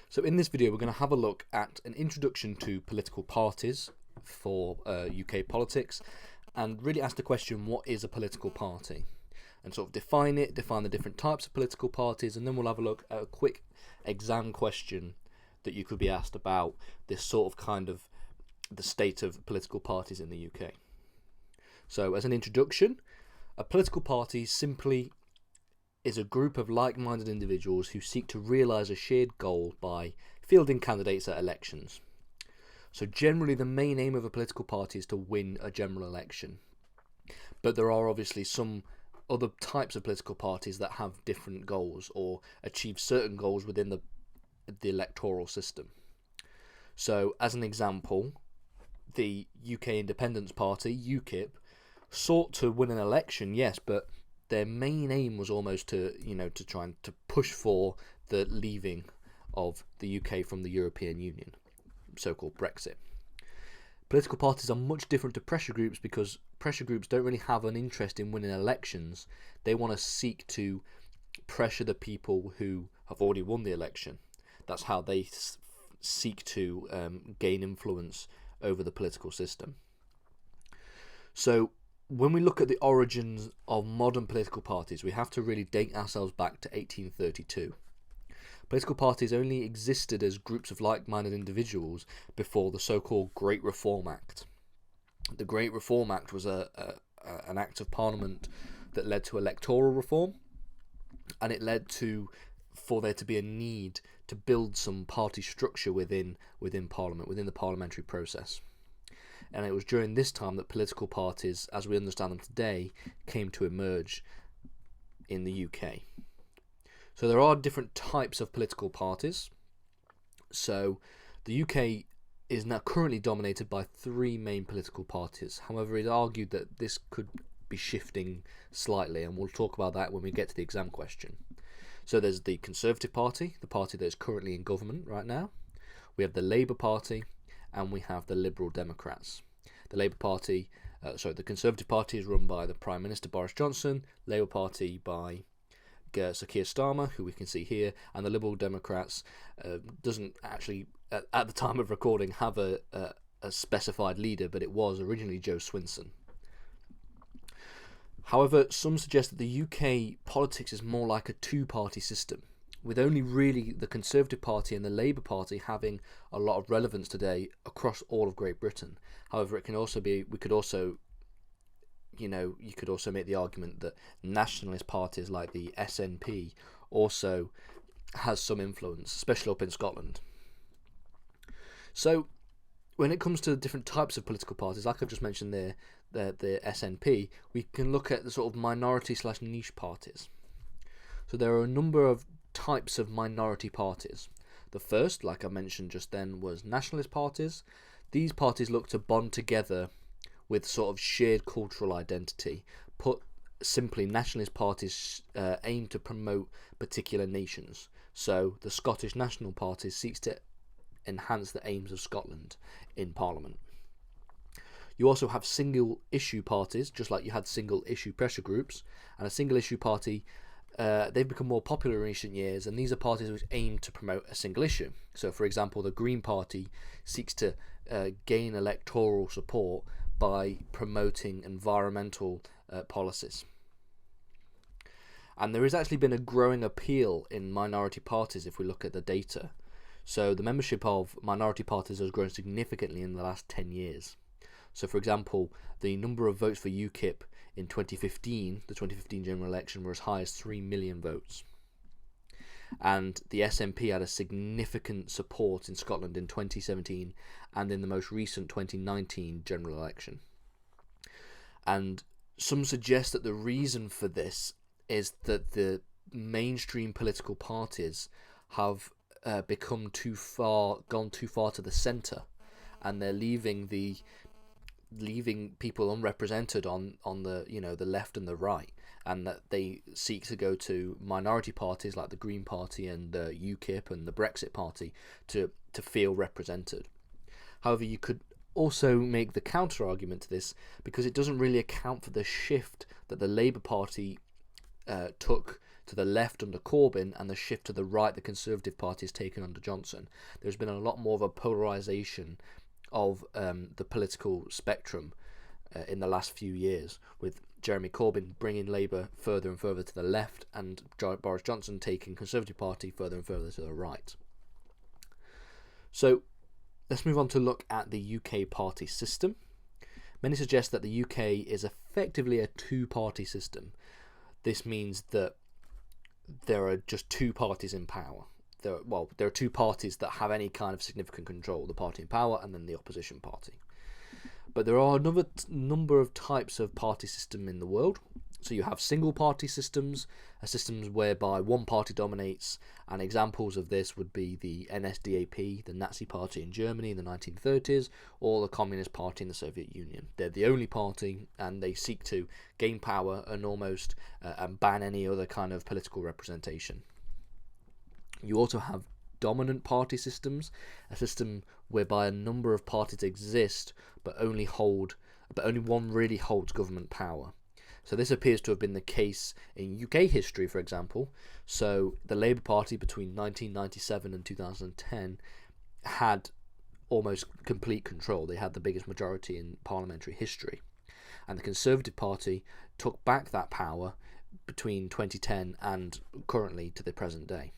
So in this video we're going to have a look at an introduction to political parties for UK politics and really ask the question, what is a political party? And sort of define the different types of political parties, and then we'll have a look at a quick exam question that you could be asked about this sort of kind of the state of political parties in the UK. So as an introduction, a political party simply is a group of like-minded individuals who seek to realise a shared goal by fielding candidates at elections. So generally the main aim of a political party is to win a general election. But there are obviously some other types of political parties that have different goals or achieve certain goals within the electoral system. So as an example, the UK Independence Party, UKIP, sought to win an election, yes, but their main aim was almost to try and to push for the leaving of the UK from the European Union, so-called Brexit. Political parties are much different to pressure groups because pressure groups don't really have an interest in winning elections. They want to seek to pressure the people who have already won the election. That's how they seek to gain influence over the political system. So when we look at the origins of modern political parties, we have to really date ourselves back to 1832. Political parties only existed as groups of like-minded individuals before the so-called Great Reform Act. The Great Reform Act was an act of Parliament that led to electoral reform, and it led for there to be a need to build some party structure within Parliament, within the parliamentary process. And it was during this time that political parties, as we understand them today, came to emerge in the UK. So there are different types of political parties. So the UK is now currently dominated by three main political parties. However, it's argued that this could be shifting slightly, and we'll talk about that when we get to the exam question. So there's the Conservative Party, the party that is currently in government right now. We have the Labour Party, and we have the Liberal Democrats. The the Conservative Party is run by the Prime Minister Boris Johnson, Labour Party by Sir Keir Starmer, who we can see here, and the Liberal Democrats doesn't actually, at the time of recording, have a specified leader, but it was originally Joe Swinson. However, some suggest that the UK politics is more like a two-party system, with only really the Conservative Party and the Labour Party having a lot of relevance today across all of Great Britain. However, it can also be, you could also make the argument that nationalist parties like the SNP also has some influence, especially up in Scotland. So when it comes to different types of political parties, like I've just mentioned there, the SNP, we can look at the sort of minority/niche parties. So there are a number of types of minority parties. The first, like I mentioned just then, was nationalist parties. These parties look to bond together with sort of shared cultural identity. Put simply, nationalist parties aim to promote particular nations. So the Scottish National Party seeks to enhance the aims of Scotland in Parliament. You also have single issue parties, just like you had single issue pressure groups, and a single issue party, they've become more popular in recent years, and these are parties which aim to promote a single issue. So for example, the Green Party seeks to gain electoral support by promoting environmental policies. And there has actually been a growing appeal in minority parties if we look at the data. So the membership of minority parties has grown significantly in the last 10 years. So for example, the number of votes for UKIP in 2015, the 2015 general election, were as high as 3 million votes. And the SNP had a significant support in Scotland in 2017 and in the most recent 2019 general election. And some suggest that the reason for this is that the mainstream political parties have gone too far to the centre, and they're leaving people unrepresented on the left and the right, and that they seek to go to minority parties like the Green Party and the UKIP and the Brexit Party to feel represented. However, you could also make the counter argument to this, because it doesn't really account for the shift that the Labour Party took to the left under Corbyn and the shift to the right the Conservative Party has taken under Johnson, there's been a lot more of a polarisation of the political spectrum in the last few years, with Jeremy Corbyn bringing Labour further and further to the left and Boris Johnson taking Conservative Party further and further to the right. So let's move on to look at the UK party system. Many suggest that the UK is effectively a two-party system. This means that there are just two parties in power. There are two parties that have any kind of significant control, the party in power and then the opposition party. But there are another number of types of party system in the world. So you have single party systems, systems whereby one party dominates, and examples of this would be the NSDAP, the Nazi party in Germany in the 1930s, or the Communist Party in the Soviet Union. They're the only party, and they seek to gain power and almost and ban any other kind of political representation. You also have dominant party systems, a system whereby a number of parties exist, but only one really holds government power. So this appears to have been the case in UK history, for example. So the Labour Party between 1997 and 2010 had almost complete control. They had the biggest majority in parliamentary history. And the Conservative Party took back that power between 2010 and currently to the present day.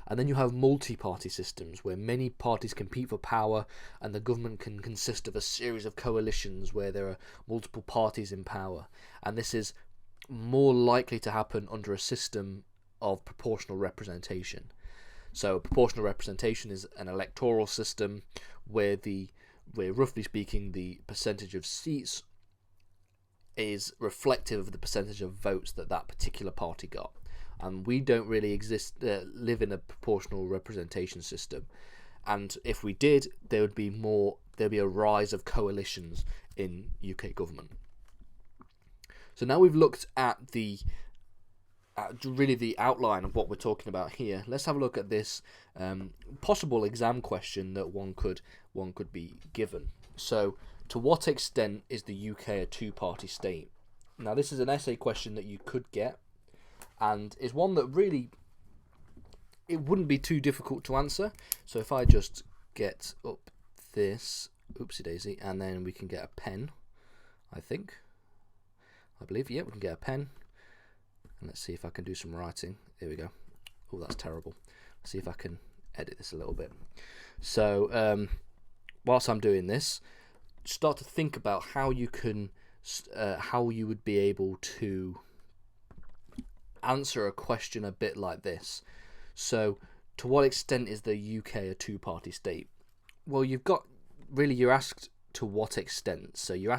And then you have multi-party systems where many parties compete for power, and the government can consist of a series of coalitions where there are multiple parties in power. And this is more likely to happen under a system of proportional representation. So proportional representation is an electoral system where roughly speaking the percentage of seats is reflective of the percentage of votes that particular party got. And we don't really live in a proportional representation system. And if we did, there'd be a rise of coalitions in UK government. So now we've looked at really the outline of what we're talking about here. Let's have a look at this possible exam question that one could be given. So, to what extent is the UK a two-party state? Now, this is an essay question that you could get, and is one that really, it wouldn't be too difficult to answer. So if I just get up this, oopsie daisy, and then we can get a pen, I believe, yeah, we can get a pen. And let's see if I can do some writing. There we go. Oh, that's terrible. Let's see if I can edit this a little bit. So whilst I'm doing this, start to think about how you would be able to answer a question a bit like this. So, to what extent is the UK a two-party state? Well, you're asked to what extent. So you're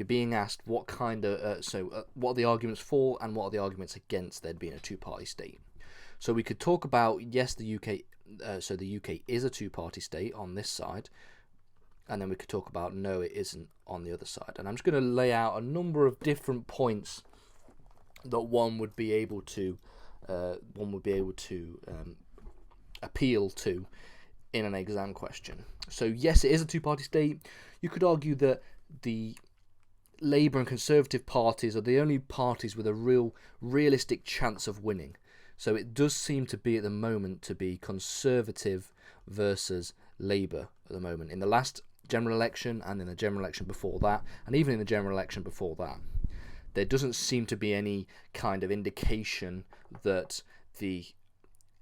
being asked what kind of what are the arguments for and what are the arguments against there being a two-party state. So we could talk about, yes, the UK. So the UK is a two-party state on this side, and then we could talk about no, it isn't on the other side. And I'm just going to lay out a number of different points that one would be able to appeal to in an exam question. So yes, it is a two-party state. You could argue that the Labour and Conservative parties are the only parties with a realistic chance of winning. So it does seem to be at the moment to be Conservative versus Labour at the moment. In the last general election and in the general election before that, and even in the general election before that, there doesn't seem to be any kind of indication that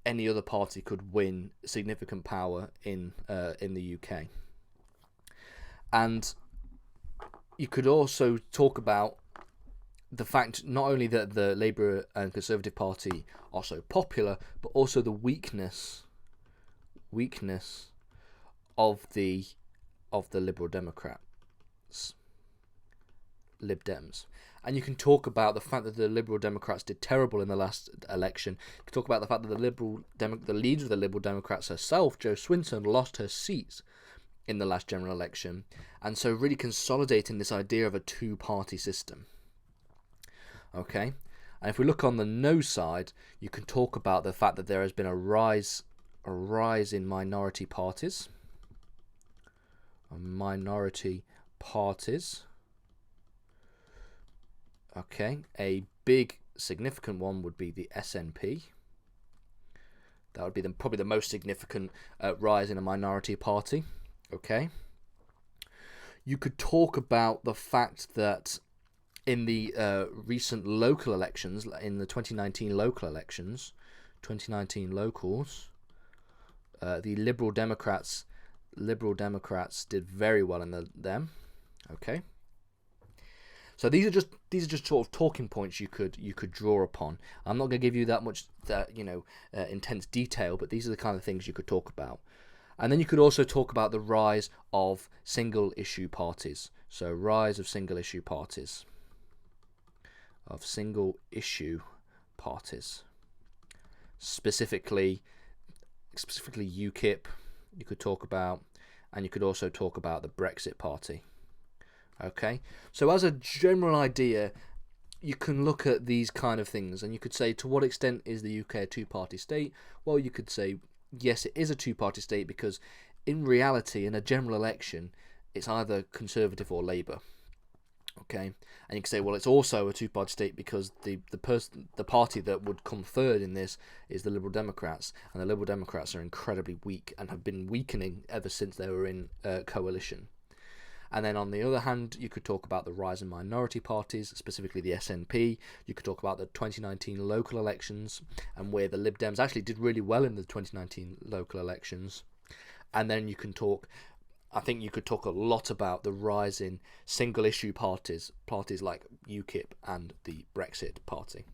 any other party could win significant power in the UK. And you could also talk about the fact not only that the Labour and Conservative Party are so popular, but also the weakness of the Liberal Democrats, Lib Dems. And you can talk about the fact that the Liberal Democrats did terrible in the last election. You can talk about the fact that the leader of the Liberal Democrats herself, Jo Swinson, lost her seat in the last general election. And so really consolidating this idea of a two-party system. Okay? And if we look on the no side, you can talk about the fact that there has been a rise in minority parties. Okay, a big significant one would be the SNP. That would be probably the most significant rise in a minority party. Okay. You could talk about the fact that in the recent local elections, in the 2019 local elections, 2019 locals, the Liberal Democrats did very well in them. Okay. So these are just sort of talking points you could draw upon. I'm not going to give you that much intense detail, but these are the kind of things you could talk about. And then you could also talk about the rise of single issue parties. So rise of single issue parties. Specifically UKIP you could talk about, and you could also talk about the Brexit Party. Okay, so as a general idea, you can look at these kind of things, and you could say, to what extent is the UK a two-party state? Well, you could say, yes, it is a two-party state, because in reality, in a general election, it's either Conservative or Labour. Okay, and you can say, well, it's also a two-party state because the party that would come third in this is the Liberal Democrats, and the Liberal Democrats are incredibly weak and have been weakening ever since they were in coalition. And then on the other hand, you could talk about the rise in minority parties, specifically the SNP. You could talk about the 2019 local elections, and where the Lib Dems actually did really well in the 2019 local elections. And then you could talk a lot about the rise in single issue parties like UKIP and the Brexit Party.